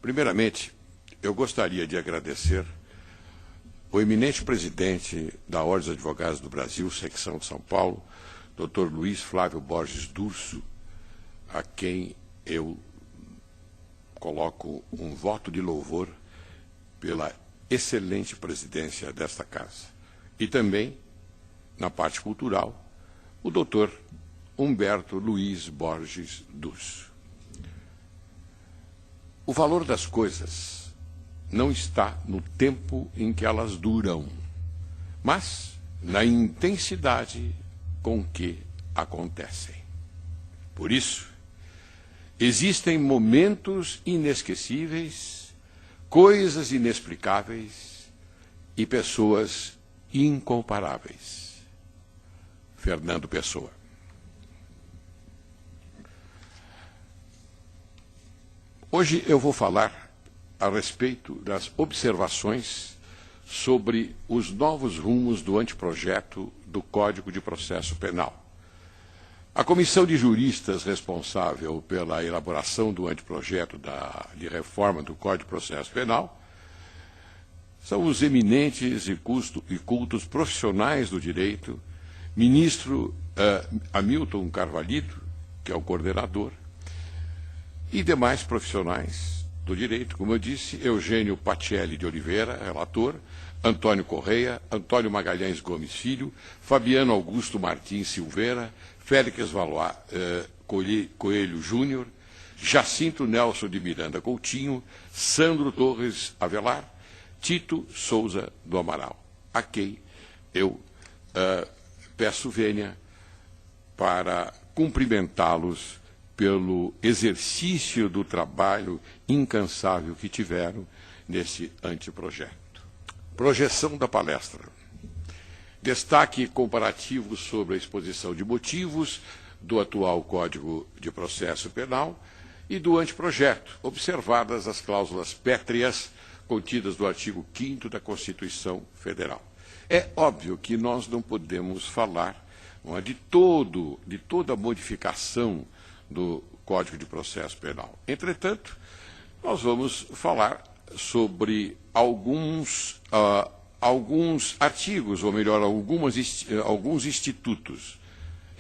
Primeiramente, eu gostaria de agradecer o eminente presidente da Ordem dos Advogados do Brasil, secção de São Paulo, Dr. Luiz Flávio Borges Durso, a quem eu coloco um voto de louvor pela excelente presidência desta casa. E também, na parte cultural, o Dr. Humberto Luiz Borges Durso. O valor das coisas não está no tempo em que elas duram, mas na intensidade com que acontecem. Por isso, existem momentos inesquecíveis, coisas inexplicáveis e pessoas incomparáveis. Fernando Pessoa. Hoje eu vou falar a respeito das observações sobre os novos rumos do anteprojeto do Código de Processo Penal. A comissão de juristas responsável pela elaboração do anteprojeto de reforma do Código de Processo Penal são os eminentes e cultos profissionais do direito, ministro Hamilton Carvalho, que é o coordenador, e demais profissionais do direito, como eu disse, Eugênio Pacelli de Oliveira, relator, Antônio Correia, Antônio Magalhães Gomes Filho, Fabiano Augusto Martins Silveira, Félix Valois Coelho Júnior, Jacinto Nelson de Miranda Coutinho, Sandro Torres Avelar, Tito Souza do Amaral, a quem eu peço vênia para cumprimentá-los pelo exercício do trabalho incansável que tiveram nesse anteprojeto. Projeção da palestra. Destaque comparativo sobre a exposição de motivos do atual Código de Processo Penal e do anteprojeto, observadas as cláusulas pétreas contidas no artigo 5º da Constituição Federal. É óbvio que nós não podemos falar de toda a modificação do Código de Processo Penal. Entretanto, nós vamos falar sobre alguns artigos, ou melhor, alguns institutos: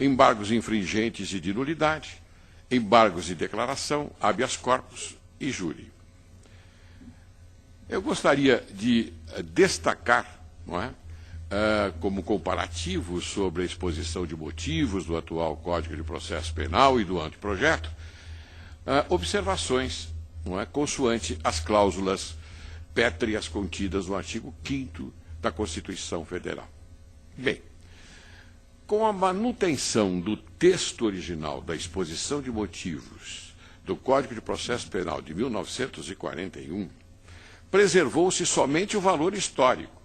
embargos infringentes e de nulidade, embargos de declaração, habeas corpus e júri. Eu gostaria de destacar, como comparativo sobre a exposição de motivos do atual Código de Processo Penal e do anteprojeto, observações, consoante as cláusulas pétreas contidas no artigo 5º da Constituição Federal. Bem, com a manutenção do texto original da exposição de motivos do Código de Processo Penal de 1941, preservou-se somente o valor histórico,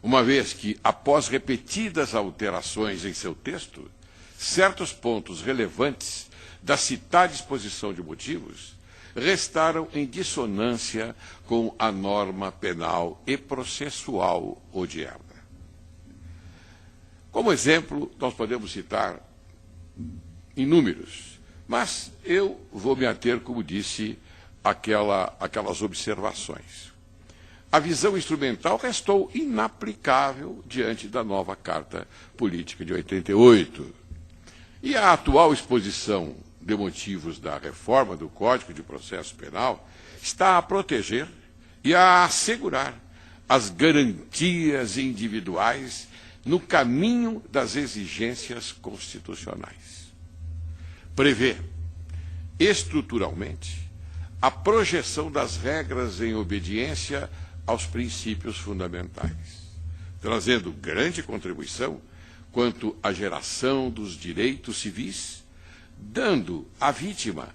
uma vez que, após repetidas alterações em seu texto, certos pontos relevantes da citada exposição de motivos restaram em dissonância com a norma penal e processual odierna. Como exemplo, nós podemos citar inúmeros, mas eu vou me ater, como disse, aquelas observações. A visão instrumental restou inaplicável diante da nova Carta Política de 88. E a atual exposição de motivos da reforma do Código de Processo Penal está a proteger e a assegurar as garantias individuais no caminho das exigências constitucionais. Prevê, estruturalmente, a projeção das regras em obediência aos princípios fundamentais, trazendo grande contribuição quanto à geração dos direitos civis, dando à vítima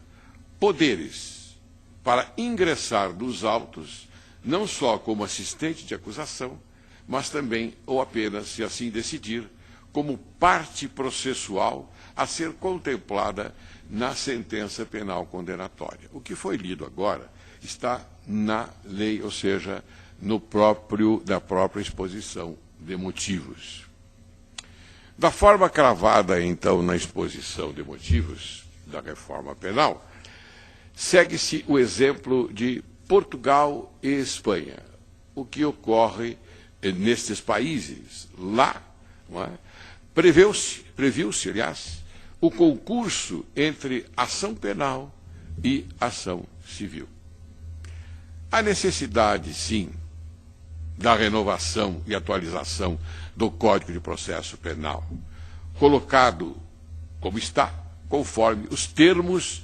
poderes para ingressar nos autos, não só como assistente de acusação, mas também, ou apenas, se assim decidir, como parte processual a ser contemplada na sentença penal condenatória. O que foi lido agora está na lei, ou seja, na própria exposição de motivos. Da forma cravada, então, na exposição de motivos da reforma penal, segue-se o exemplo de Portugal e Espanha. O que ocorre nestes países? Lá, não é? Previu-se, aliás, o concurso entre ação penal e ação civil. A necessidade, sim, da renovação e atualização do Código de Processo Penal, colocado como está, conforme os termos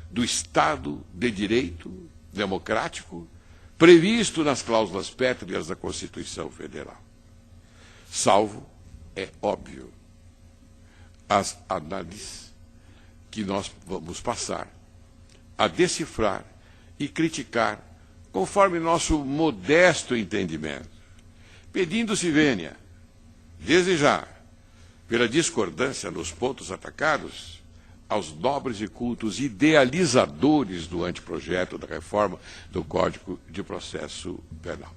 do Estado de Direito democrático, previsto nas cláusulas pétreas da Constituição Federal. Salvo, é óbvio, as análises que nós vamos passar a decifrar e criticar conforme nosso modesto entendimento, pedindo-se vênia, desde já, pela discordância nos pontos atacados, aos nobres e cultos idealizadores do anteprojeto da reforma do Código de Processo Penal.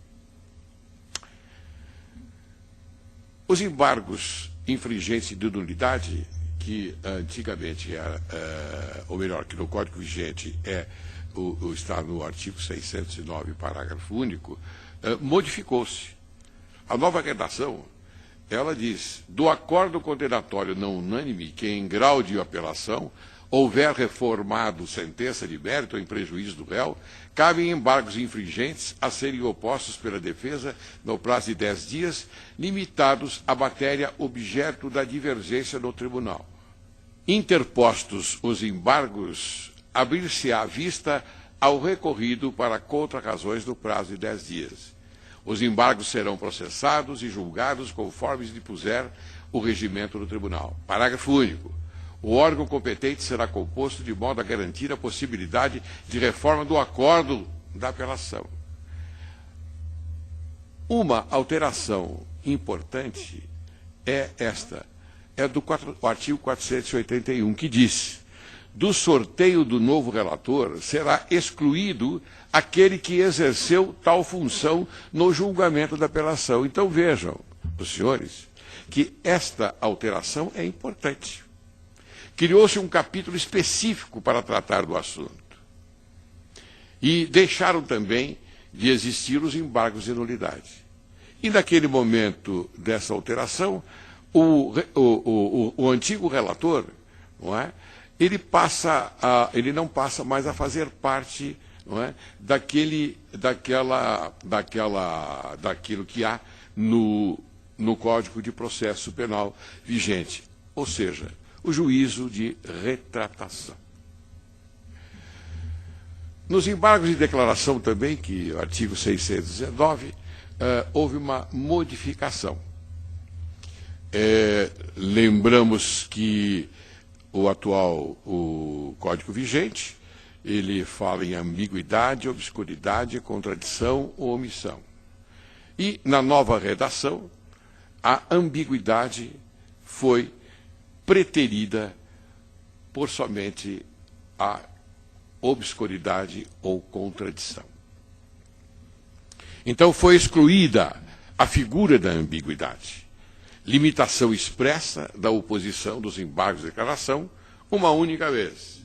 Os embargos infringentes de nulidade, que antigamente era, ou melhor, que no Código vigente está no artigo 609, parágrafo único, modificou-se. A nova redação, ela diz: do acordo condenatório não unânime que, em grau de apelação, houver reformado sentença de mérito em prejuízo do réu, cabem embargos infringentes a serem opostos pela defesa no prazo de 10 dias, limitados à matéria objeto da divergência no tribunal. Interpostos os embargos, abrir-se-á vista ao recorrido para contra-razões no prazo de 10 dias. Os embargos serão processados e julgados conforme se dispuser o regimento do tribunal. Parágrafo único. O órgão competente será composto de modo a garantir a possibilidade de reforma do acordo da apelação. Uma alteração importante é esta, do artigo 481, que diz: do sorteio do novo relator será excluído aquele que exerceu tal função no julgamento da apelação. Então vejam, os senhores, que esta alteração é importante. Criou-se um capítulo específico para tratar do assunto. E deixaram também de existir os embargos de nulidade. E naquele momento dessa alteração, o antigo relator, não é? Ele não passa mais a fazer parte, não é, daquilo que há no Código de Processo Penal vigente, ou seja, o juízo de retratação. Nos embargos de declaração também, que o artigo 619, houve uma modificação. Lembramos que o Código vigente, ele fala em ambiguidade, obscuridade, contradição ou omissão. E, na nova redação, a ambiguidade foi preterida por somente a obscuridade ou contradição. Então, foi excluída a figura da ambiguidade. Limitação expressa da oposição dos embargos de declaração uma única vez.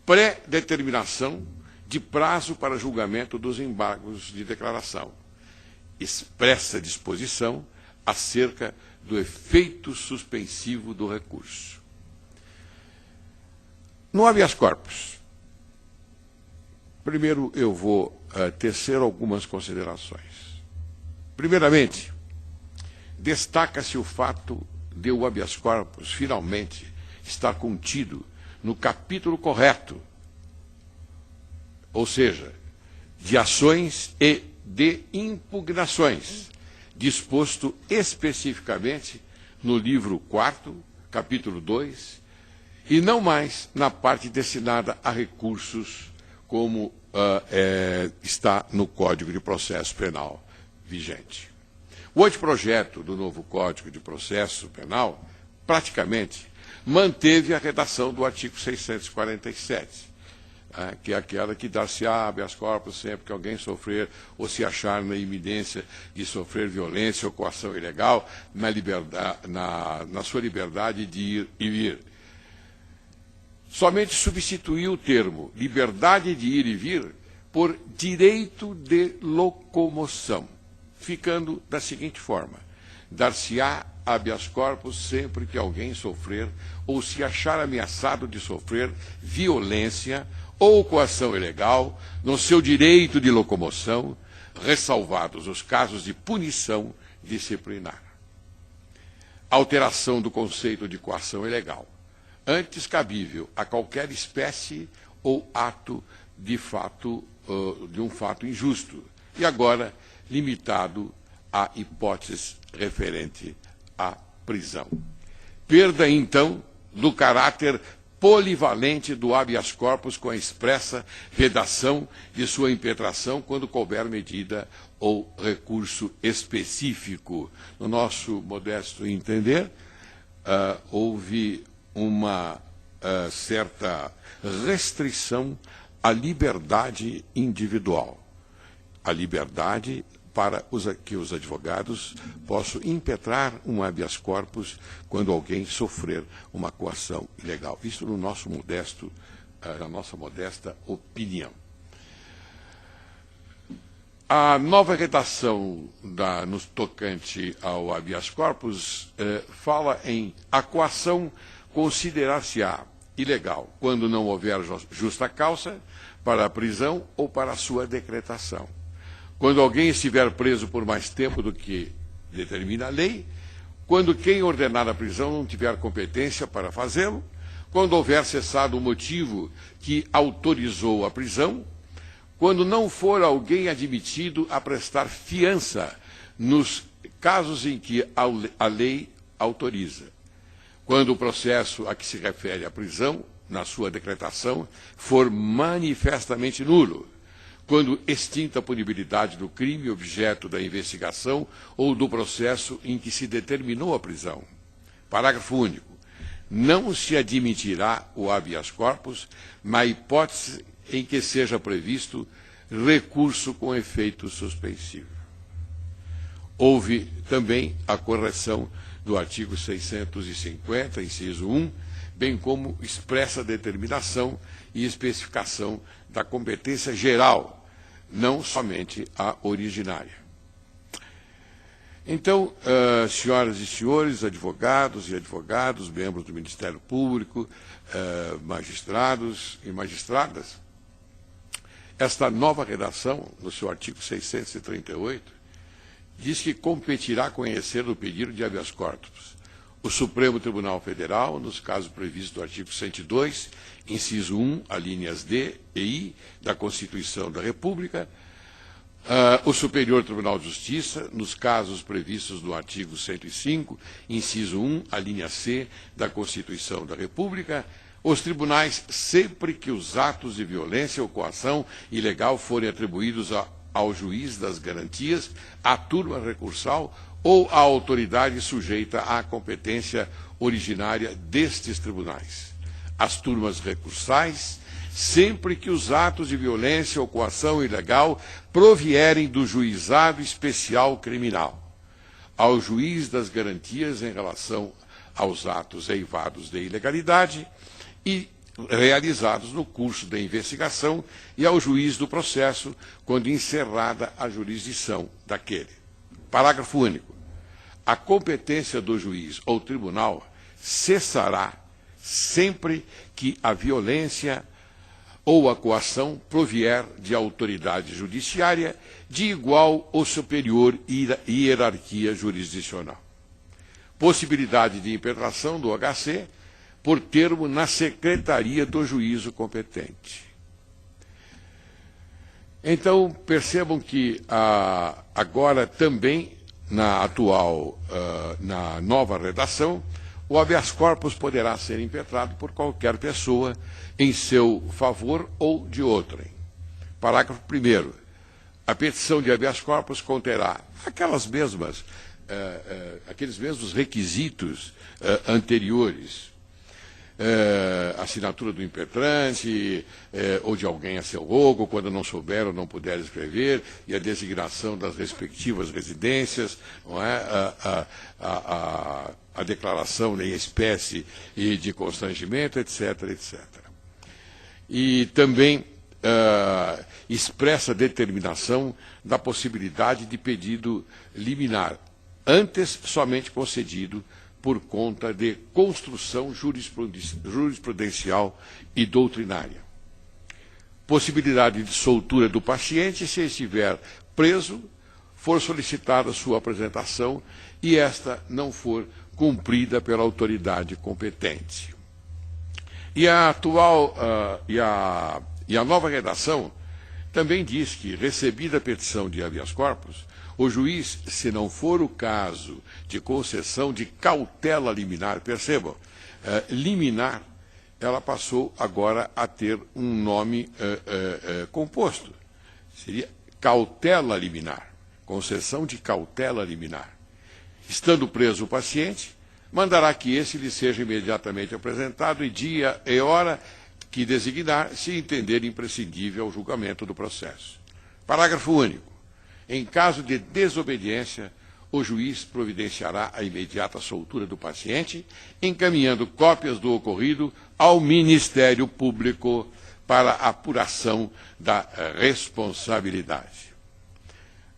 Pré-determinação de prazo para julgamento dos embargos de declaração. Expressa disposição acerca do efeito suspensivo do recurso. No habeas corpus, primeiro eu vou tecer algumas considerações. Primeiramente, destaca-se o fato de o habeas corpus finalmente estar contido no capítulo correto, ou seja, de ações e de impugnações, disposto especificamente no livro 4º, capítulo 2, e não mais na parte destinada a recursos, como está no Código de Processo Penal vigente. O anteprojeto do novo Código de Processo Penal, praticamente, manteve a redação do artigo 647, que é aquela que dar-se-á habeas corpus sempre que alguém sofrer ou se achar na iminência de sofrer violência ou coação ilegal na sua liberdade de ir e vir. Somente substituiu o termo liberdade de ir e vir por direito de locomoção, ficando da seguinte forma: dar-se-á habeas corpus sempre que alguém sofrer ou se achar ameaçado de sofrer violência ou coação ilegal no seu direito de locomoção, ressalvados os casos de punição disciplinar. Alteração do conceito de coação ilegal, antes cabível a qualquer espécie ou ato de um fato injusto, e agora limitado a hipóteses referente à prisão. Perda, então, do caráter polivalente do habeas corpus com a expressa vedação de sua impetração quando couber medida ou recurso específico. No nosso modesto entender, houve uma certa restrição à liberdade individual, a liberdade para que os advogados possam impetrar um habeas corpus quando alguém sofrer uma coação ilegal. Isso no nosso modesto, na nossa modesta opinião. A nova redação no tocante ao habeas corpus fala em a coação considerar-se-á ilegal quando não houver justa causa para a prisão ou para a sua decretação. Quando alguém estiver preso por mais tempo do que determina a lei, quando quem ordenar a prisão não tiver competência para fazê-lo, quando houver cessado o motivo que autorizou a prisão, quando não for alguém admitido a prestar fiança nos casos em que a lei autoriza, quando o processo a que se refere a prisão, na sua decretação, for manifestamente nulo, quando extinta a punibilidade do crime objeto da investigação ou do processo em que se determinou a prisão. Parágrafo único. Não se admitirá o habeas corpus na hipótese em que seja previsto recurso com efeito suspensivo. Houve também a correção do artigo 650, inciso 1, bem como expressa determinação e especificação da competência geral, não somente a originária. Então, senhoras e senhores, advogados e advogadas, membros do Ministério Público, magistrados e magistradas, esta nova redação, no seu artigo 638, diz que competirá conhecer do pedido de habeas corpus o Supremo Tribunal Federal, nos casos previstos do artigo 102, inciso 1, alíneas D e I da Constituição da República, o Superior Tribunal de Justiça, nos casos previstos no artigo 105, inciso 1, alínea C da Constituição da República, os tribunais sempre que os atos de violência ou coação ilegal forem atribuídos ao juiz das garantias, à turma recursal ou à autoridade sujeita à competência originária destes tribunais. As turmas recursais, sempre que os atos de violência ou coação ilegal provierem do juizado especial criminal, ao juiz das garantias em relação aos atos eivados de ilegalidade e realizados no curso da investigação e ao juiz do processo, quando encerrada a jurisdição daquele. Parágrafo único. A competência do juiz ou tribunal cessará sempre que a violência ou a coação provier de autoridade judiciária de igual ou superior hierarquia jurisdicional. Possibilidade de impetração do HC por termo na secretaria do juízo competente. Então, percebam que agora também, na nova redação, o habeas corpus poderá ser impetrado por qualquer pessoa em seu favor ou de outrem. Parágrafo 1º. A petição de habeas corpus conterá aqueles mesmos requisitos anteriores, assinatura do impetrante ou de alguém a seu rogo, quando não souber ou não puder escrever, e a designação das respectivas residências, não é? A declaração em espécie e de constrangimento, etc., etc. E também expressa determinação da possibilidade de pedido liminar, antes somente concedido por conta de construção jurisprudencial e doutrinária. Possibilidade de soltura do paciente se estiver preso, for solicitada sua apresentação e esta não for cumprida pela autoridade competente. E a nova redação também diz que, recebida a petição de habeas corpus, o juiz, se não for o caso de concessão de cautela liminar, percebam, liminar, ela passou agora a ter um nome composto. Seria cautela liminar, concessão de cautela liminar. Estando preso o paciente, mandará que esse lhe seja imediatamente apresentado e dia e hora que designar, se entender imprescindível ao julgamento do processo. Parágrafo único. Em caso de desobediência, o juiz providenciará a imediata soltura do paciente, encaminhando cópias do ocorrido ao Ministério Público para apuração da responsabilidade.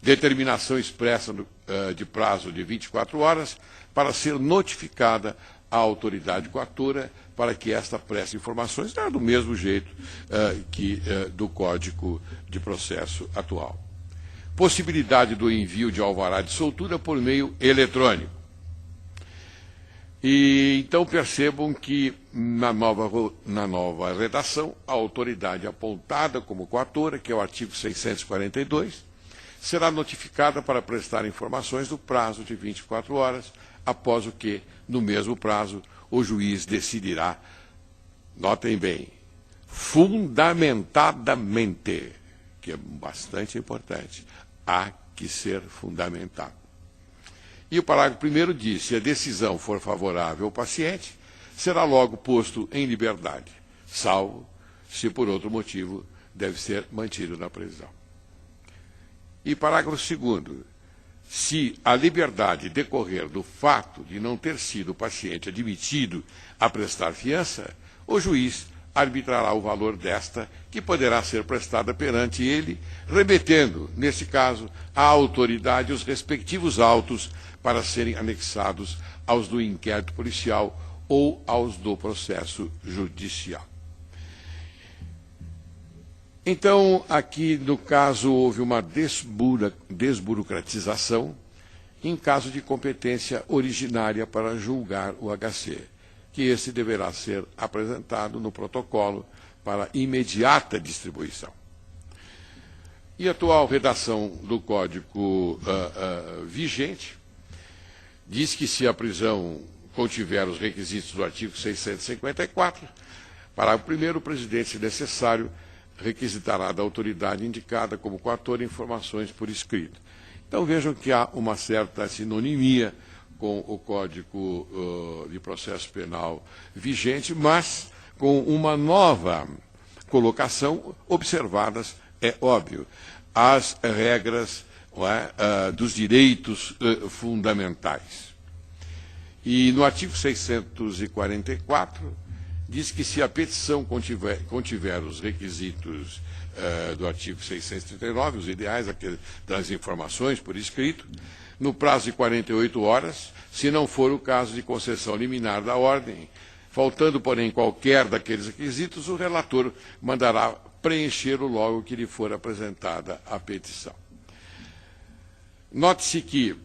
Determinação expressa de prazo de 24 horas para ser notificada à autoridade coatora para que esta preste informações, do mesmo jeito do Código de Processo atual. Possibilidade do envio de alvará de soltura por meio eletrônico. E então percebam que na nova redação, a autoridade apontada como coatora, que é o artigo 642, será notificada para prestar informações no prazo de 24 horas, após o que, no mesmo prazo, o juiz decidirá, notem bem, fundamentadamente, que é bastante importante, há que ser fundamentado. E o parágrafo 1º diz, se a decisão for favorável ao paciente, será logo posto em liberdade, salvo se por outro motivo deve ser mantido na prisão. E parágrafo 2º, se a liberdade decorrer do fato de não ter sido o paciente admitido a prestar fiança, o juiz arbitrará o valor desta, que poderá ser prestada perante ele, remetendo, nesse caso, à autoridade os respectivos autos para serem anexados aos do inquérito policial ou aos do processo judicial. Então, aqui, no caso, houve uma desburocratização em caso de competência originária para julgar o HC, que esse deverá ser apresentado no protocolo para imediata distribuição. E a atual redação do Código vigente diz que se a prisão contiver os requisitos do artigo 654, parágrafo 1º, o presidente, se necessário, requisitará da autoridade indicada como coator informações por escrito. Então vejam que há uma certa sinonimia com o Código de Processo Penal vigente, mas com uma nova colocação, observadas, é óbvio, as regras dos direitos fundamentais. E no artigo 644, diz que se a petição contiver os requisitos do artigo 639, os ideais das informações por escrito, no prazo de 48 horas, se não for o caso de concessão liminar da ordem, faltando, porém, qualquer daqueles requisitos, o relator mandará preencher-o logo que lhe for apresentada a petição. Note-se que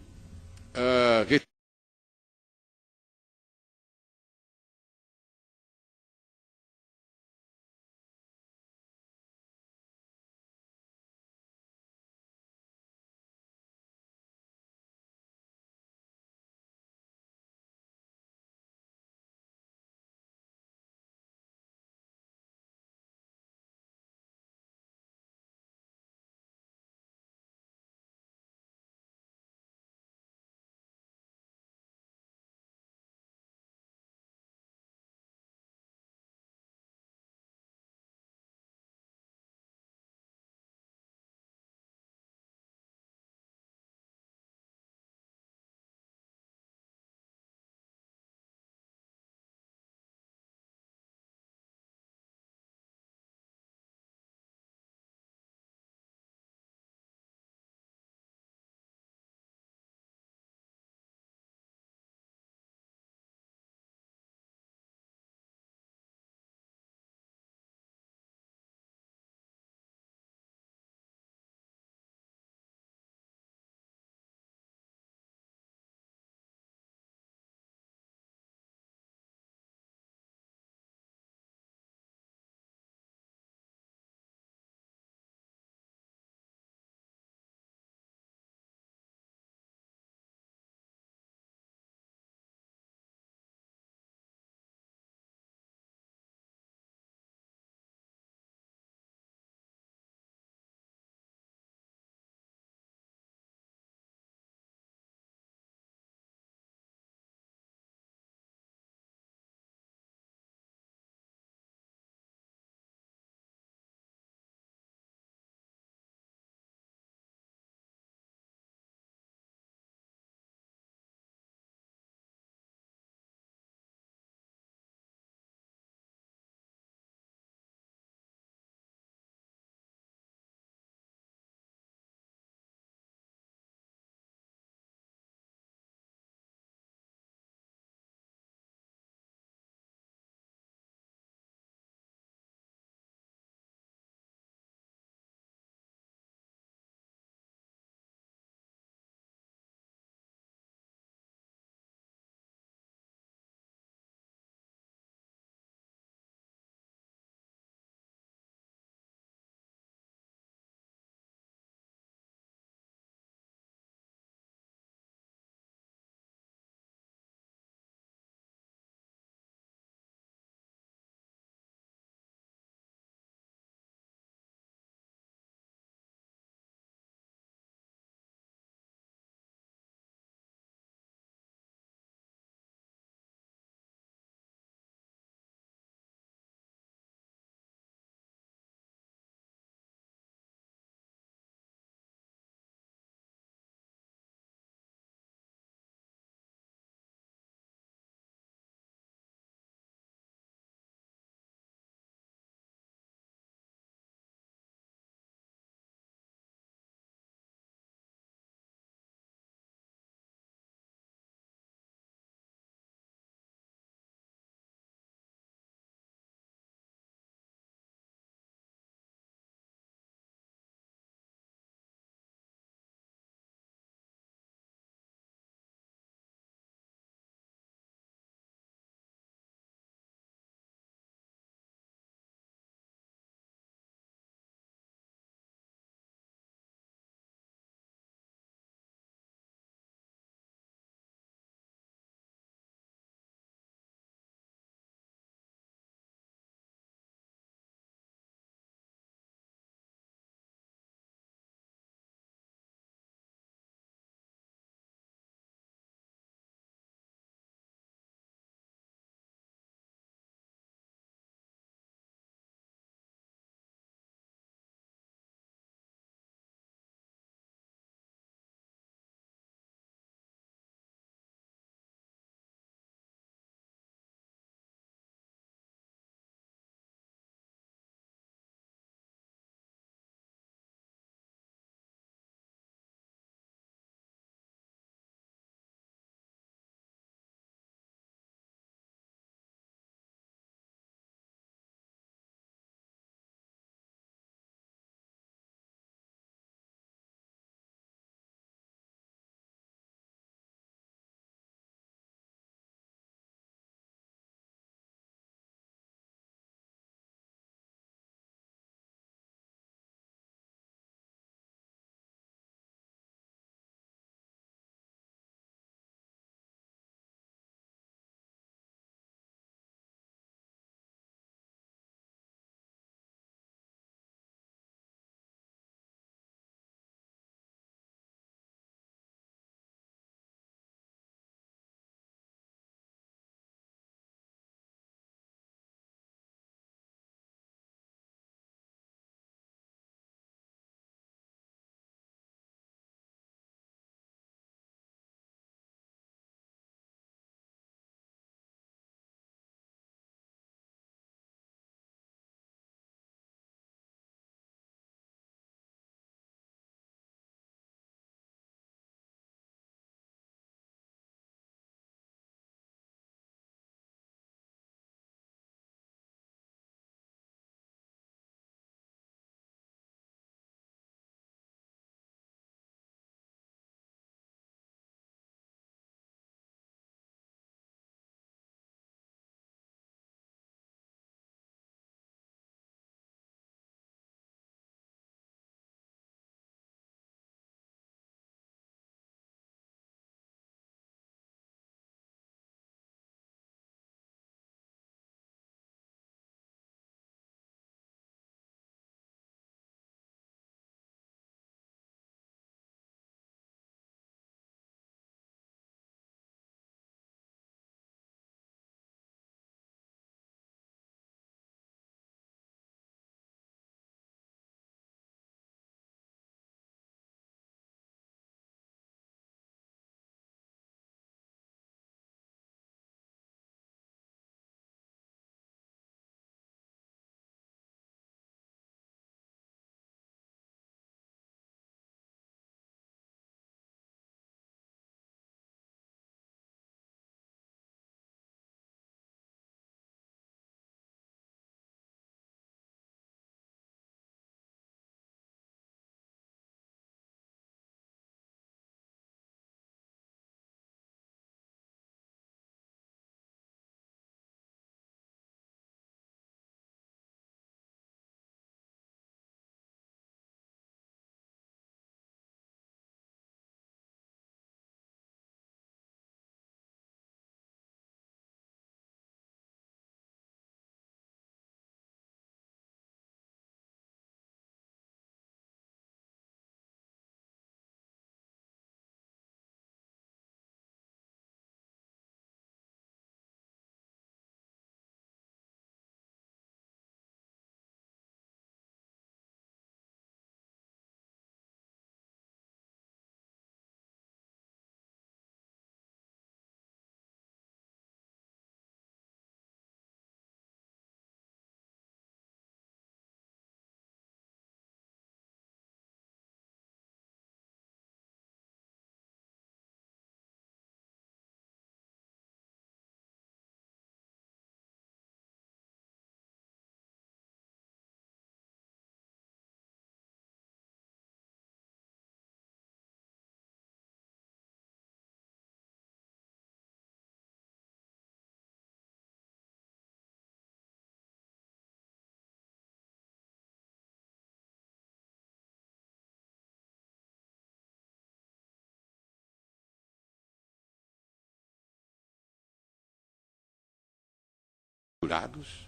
jurados,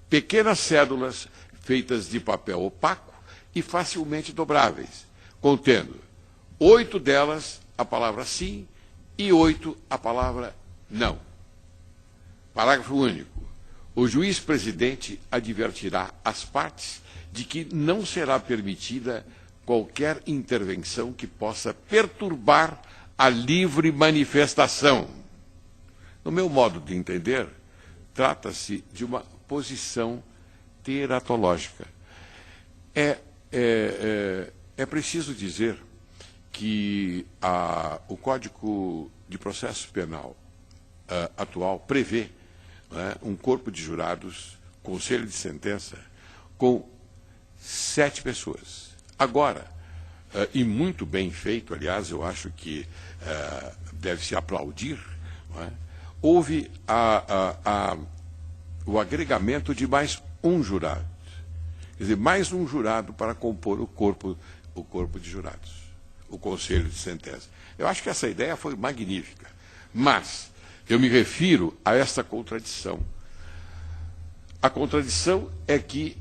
pequenas cédulas feitas de papel opaco e facilmente dobráveis, contendo 8 delas a palavra sim e 8 a palavra não. Parágrafo único. O juiz-presidente advertirá as partes de que não será permitida qualquer intervenção que possa perturbar a livre manifestação. No meu modo de entender, trata-se de uma posição teratológica. É preciso dizer que o Código de Processo Penal atual prevê um corpo de jurados, conselho de sentença, com 7 pessoas. Agora, e muito bem feito, aliás, eu acho que deve-se aplaudir, houve o agregamento de mais um jurado. Quer dizer, mais um jurado para compor o corpo de jurados, o conselho de sentença. Eu acho que essa ideia foi magnífica, mas eu me refiro a esta contradição. A contradição é que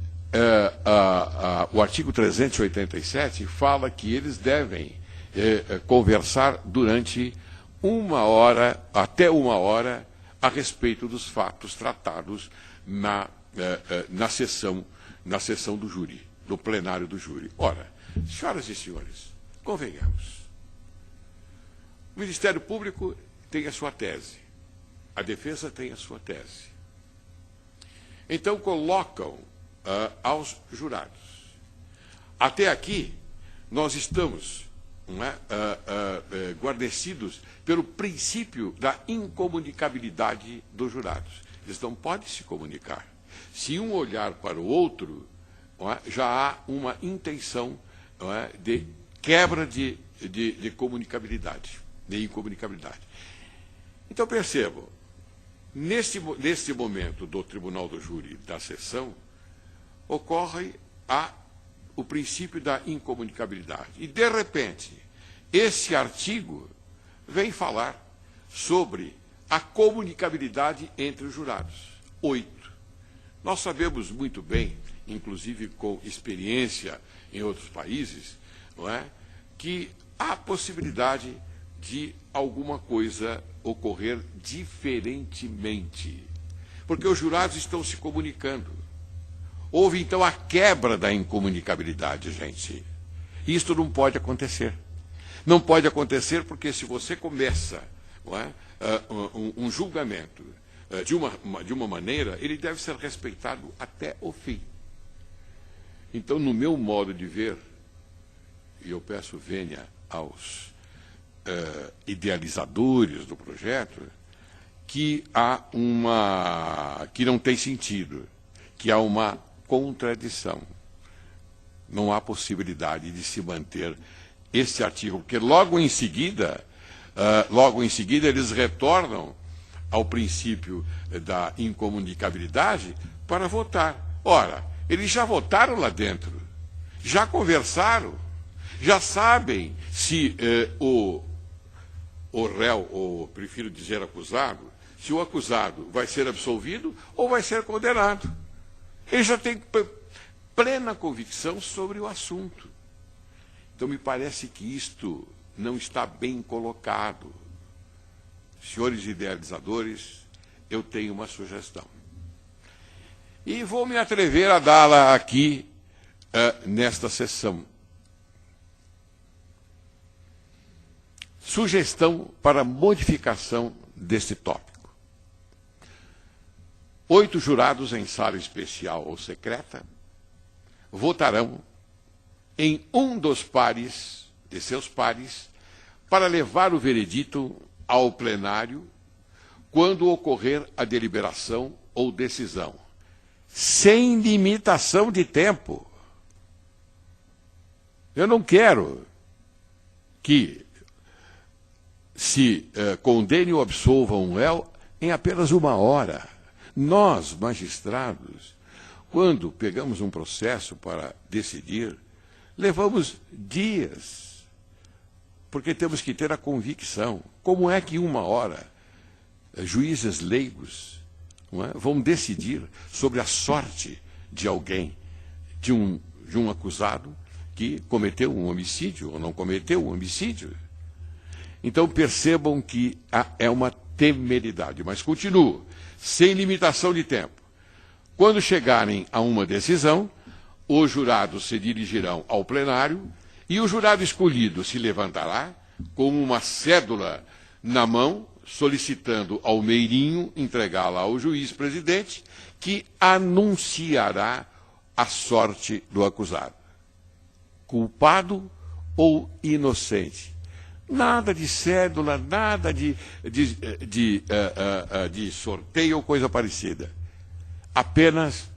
o artigo 387 fala que eles devem conversar durante 1 hora, até 1 hora, a respeito dos fatos tratados na sessão do júri, do plenário do júri. Ora, senhoras e senhores, convenhamos. O Ministério Público tem a sua tese, a defesa tem a sua tese. Então colocam aos jurados. Até aqui, nós estamos guarnecidos pelo princípio da incomunicabilidade dos jurados. Eles não podem se comunicar. Se um olhar para o outro, já há uma intenção de quebra de comunicabilidade, de incomunicabilidade. Então, percebam, neste momento do Tribunal do Júri da sessão, ocorre o princípio da incomunicabilidade. E, de repente, esse artigo vem falar sobre a comunicabilidade entre os jurados. 8. Nós sabemos muito bem, inclusive com experiência em outros países, que há possibilidade de alguma coisa ocorrer diferentemente. Porque os jurados estão se comunicando. Houve, então, a quebra da incomunicabilidade, gente. Isto não pode acontecer. Não pode acontecer porque se você começa um julgamento de uma maneira, ele deve ser respeitado até o fim. Então, no meu modo de ver, e eu peço vênia aos idealizadores do projeto, que não tem sentido, que há uma contradição. Não há possibilidade de se manter esse artigo, porque logo em seguida eles retornam ao princípio da incomunicabilidade para votar. Ora, eles já votaram lá dentro, já conversaram, já sabem se o réu, ou prefiro dizer acusado, se o acusado vai ser absolvido ou vai ser condenado. Ele já tem plena convicção sobre o assunto. Então, me parece que isto não está bem colocado. Senhores idealizadores, eu tenho uma sugestão. E vou me atrever a dá-la aqui, nesta sessão. Sugestão para modificação deste tópico. 8 jurados em sala especial ou secreta votarão em um dos pares, de seus pares, para levar o veredito ao plenário quando ocorrer a deliberação ou decisão, sem limitação de tempo. Eu não quero que se condene ou absolva um réu em apenas 1 hora. Nós, magistrados, quando pegamos um processo para decidir, levamos dias, porque temos que ter a convicção. Como é que 1 hora, juízes leigos não é, vão decidir sobre a sorte de alguém, de um acusado que cometeu um homicídio ou não cometeu um homicídio. Então percebam que é uma temeridade, mas continuo, sem limitação de tempo. Quando chegarem a uma decisão, os jurados se dirigirão ao plenário e o jurado escolhido se levantará com uma cédula na mão, solicitando ao meirinho entregá-la ao juiz-presidente, que anunciará a sorte do acusado. Culpado ou inocente. Nada de cédula, nada de sorteio ou coisa parecida. Apenas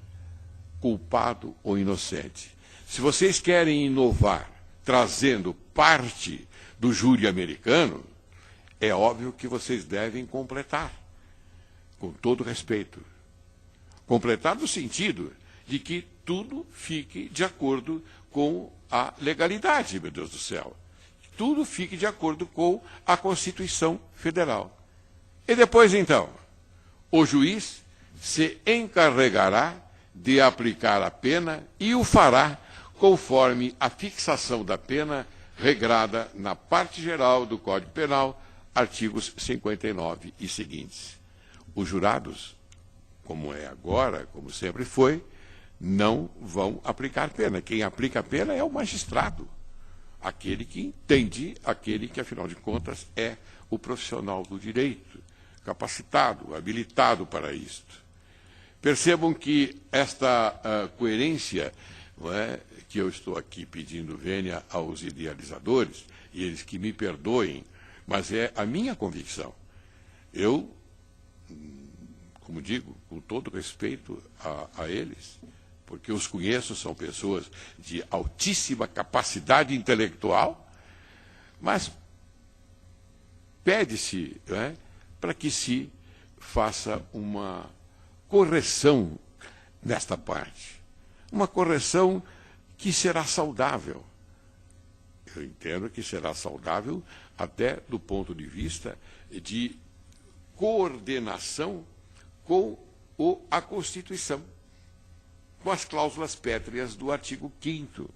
culpado ou inocente. Se vocês querem inovar, trazendo parte do júri americano, é óbvio que vocês devem completar, com todo respeito. Completar no sentido de que tudo fique de acordo com a legalidade, meu Deus do céu. Tudo fique de acordo com a Constituição Federal. E depois, então, o juiz se encarregará de aplicar a pena e o fará conforme a fixação da pena regrada na parte geral do Código Penal, artigos 59 e seguintes. Os jurados, como é agora, como sempre foi, não vão aplicar pena. Quem aplica a pena é o magistrado, aquele que entende, aquele que, afinal de contas, é o profissional do direito, capacitado, habilitado para isto. Percebam que esta coerência, não é, que eu estou aqui pedindo vênia aos idealizadores, e eles que me perdoem, mas é a minha convicção. Eu, como digo, com todo respeito a eles, porque os conheço, são pessoas de altíssima capacidade intelectual, mas pede-se, não é, para que se faça uma correção nesta parte. Uma correção que será saudável. Eu entendo que será saudável até do ponto de vista de coordenação com a Constituição, com as cláusulas pétreas do artigo 5º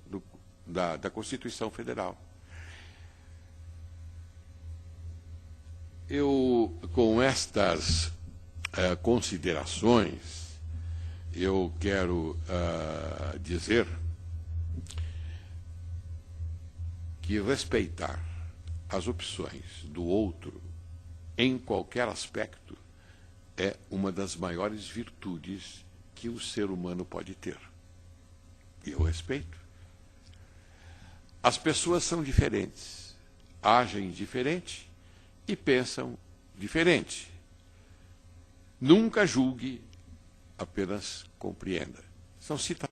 da Constituição Federal. Eu, com estas considerações, eu quero dizer que respeitar as opções do outro em qualquer aspecto é uma das maiores virtudes que o ser humano pode ter. E eu respeito. As pessoas são diferentes, agem diferente e pensam diferente. Nunca julgue, apenas compreenda. São citações.